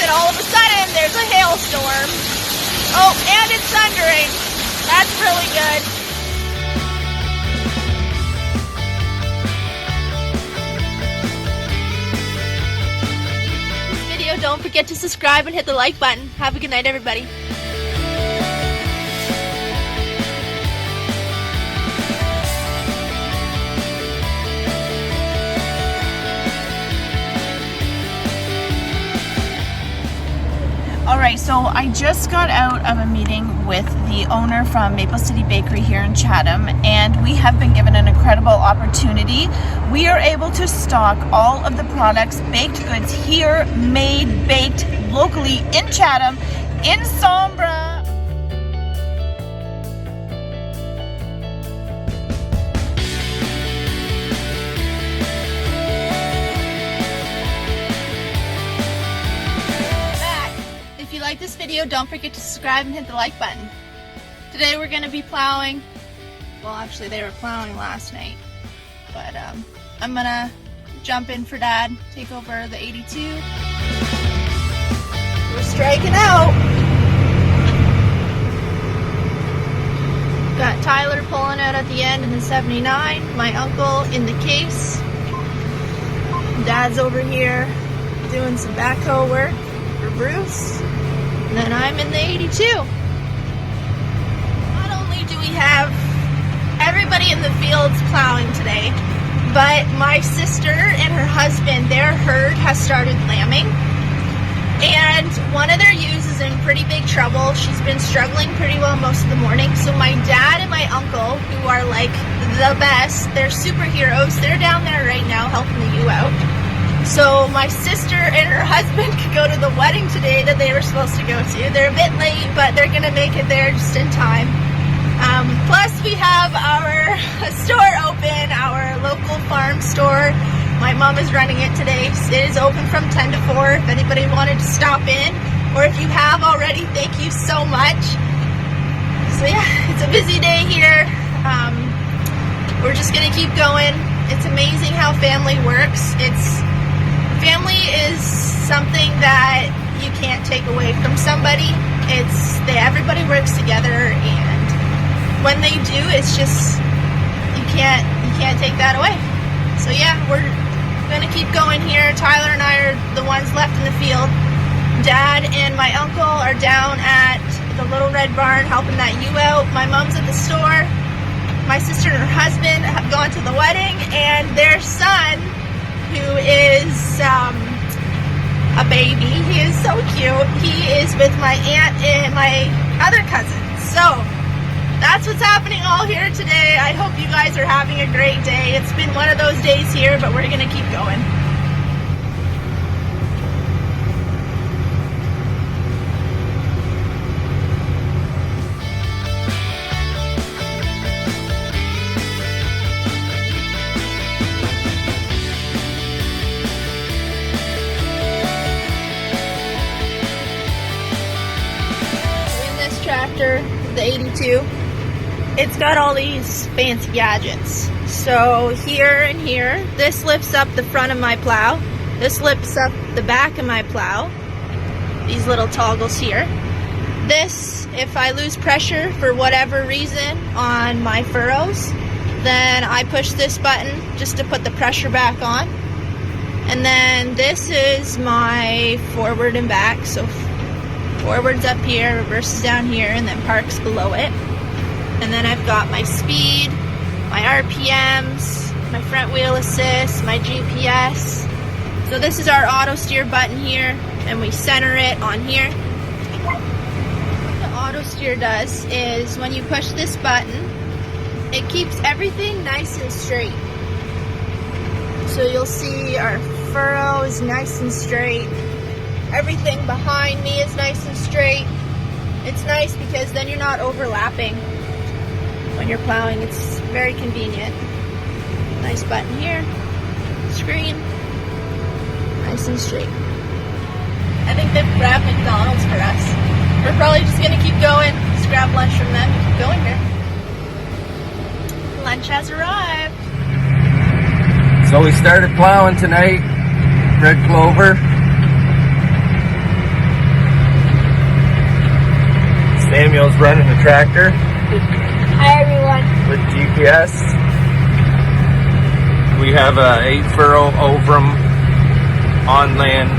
then all of a sudden there's a hailstorm. Oh, and it's thundering. That's really good. This video, don't forget to subscribe and hit the like button. Have a good night, everybody. Alright, so I just got out of a meeting with the owner from Maple City Bakery here in Chatham, and we have been given an incredible opportunity. We are able to stock all of the products, baked goods here, made, baked locally in Chatham, in Sombra. If you like this video, don't forget to subscribe and hit the like button. Today we're going to be plowing. Well, actually they were plowing last night. But I'm going to jump in for Dad, take over the 82. We're striking out. Got Tyler pulling out at the end in the 79. My uncle in the case. Dad's over here doing some backhoe work for Bruce. And then I'm in the 82. Not only do we have everybody in the fields plowing today, but my sister and her husband, their herd has started lambing. And one of their ewes is in pretty big trouble. She's been struggling pretty well most of the morning. So my dad and my uncle, who are like the best, they're superheroes, they're down there right now helping the ewe out. So my sister and her husband could go to the wedding today that they were supposed to go to. They're a bit late, but they're going to make it there just in time. Plus we have our store open, our local farm store. My mom is running it today. It is open from 10 to 4 if anybody wanted to stop in. Or if you have already, thank you so much. So yeah, it's a busy day here. We're just going to keep going. It's amazing how family works. Family is something that you can't take away from somebody. Everybody works together, and when they do, it's just you can't take that away. So yeah, we're gonna keep going here. Tyler and I are the ones left in the field. Dad and my uncle are down at the Little Red Barn helping that ewe out. My mom's at the store. My sister and her husband have gone to the wedding, and their son, who is a baby. He is so cute. He is with my aunt and my other cousin. So that's what's happening all here today. I hope you guys are having a great day. It's been one of those days here, but we're going to keep going. Tractor, the 82, it's got all these fancy gadgets. So here and here, this lifts up the front of my plow, this lifts up the back of my plow, these little toggles here. This, if I lose pressure for whatever reason on my furrows, then I push this button just to put the pressure back on. And then this is my forward and back, so forward's up here, reverse is down here, and then park's below it. And then I've got my speed, my RPMs, my front wheel assist, my GPS. So this is our auto steer button here, and we center it on here. What the auto steer does is when you push this button, it keeps everything nice and straight. So you'll see our furrow is nice and straight. Everything behind me is nice and straight. It's nice because then you're not overlapping when you're plowing. It's very convenient. Nice button here, screen, nice and straight. I think they've grabbed McDonald's for us. We're probably just gonna keep going, just grab lunch from them and keep going here. Lunch has arrived. So we started plowing tonight, red clover. Samuel's running the tractor Hi everyone. with GPS. We have a 8-furrow Ovrum on-land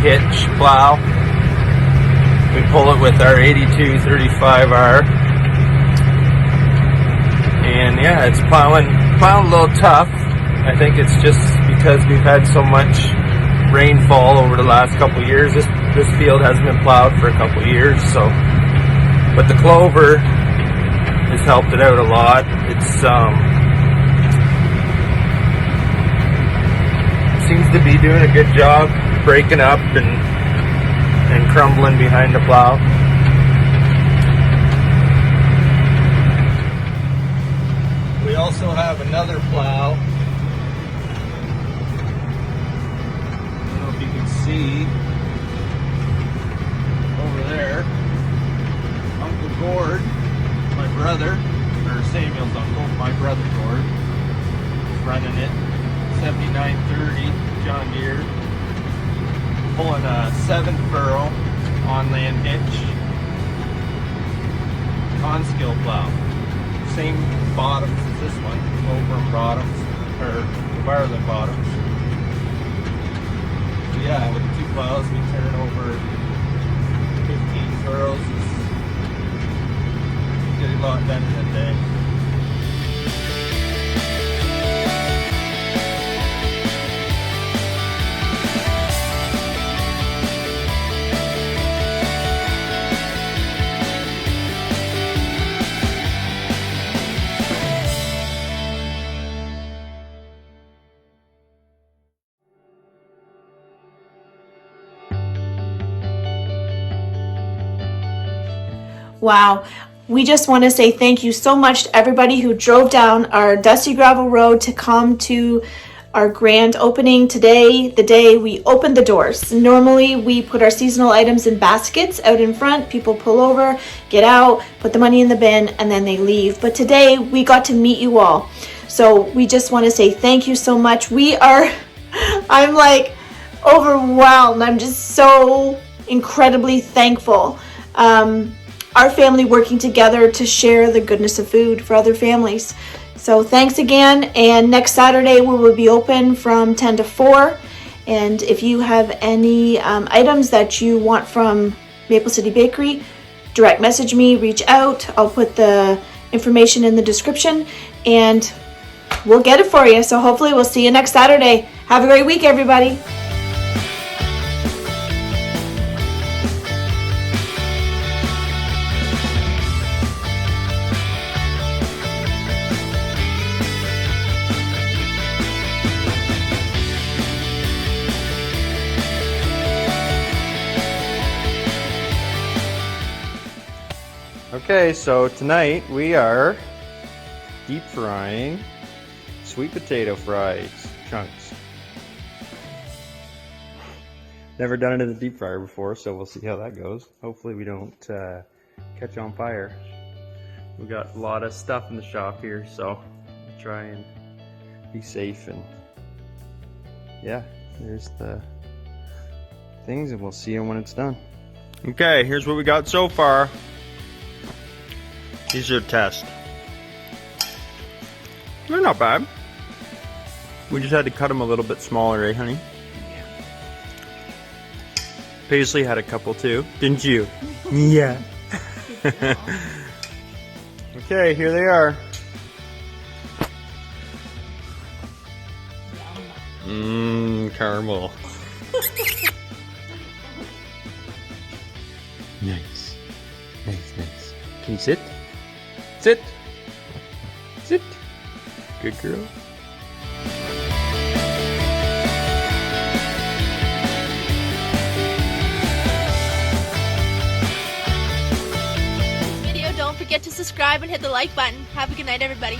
hitch plow. We pull it with our 8235R. And yeah, it's plowing a little tough. I think it's just because we've had so much rainfall over the last couple of years. This field hasn't been plowed for a couple of years, so. But the clover has helped it out a lot. It's seems to be doing a good job breaking up and crumbling behind the plow. We also have another plow. I don't know if you can see over there. Uncle Gord, my brother, or Samuel's uncle, my brother Gord, is running it. 7930 John Deere, pulling a 7-furrow on-land hitch on-skill plow. Same bottoms as this one, Ovrum bottoms, or Barlin bottoms. So yeah, with the 2 plows we turn over 15 furrows. Get a lot done in a day. Wow. We just want to say thank you so much to everybody who drove down our dusty gravel road to come to our grand opening today, the day we opened the doors. Normally we put our seasonal items in baskets out in front. People pull over, get out, put the money in the bin, and then they leave. But today we got to meet you all. So we just want to say thank you so much. I'm like overwhelmed. I'm just so incredibly thankful. Our family working together to share the goodness of food for other families. So thanks again, and next Saturday we will be open from 10 to 4. And if you have any items that you want from Maple City Bakery, direct message me, reach out. I'll put the information in the description and we'll get it for you. So hopefully we'll see you next Saturday. Have a great week, everybody. Okay, so tonight we are deep frying sweet potato fries, chunks. Never done it in the deep fryer before, so we'll see how that goes. Hopefully we don't catch on fire. We got a lot of stuff in the shop here, so we'll try and be safe. And yeah, there's the things, and we'll see them when it's done. Okay, here's what we got so far. These are a test. They're not bad. We just had to cut them a little bit smaller, eh, honey? Yeah. Paisley had a couple too, didn't you? Yeah. Okay, here they are. Caramel. Nice. Nice, nice. Can you sit? Sit. Sit. Good girl. This video, don't forget to subscribe and hit the like button. Have a good night, everybody.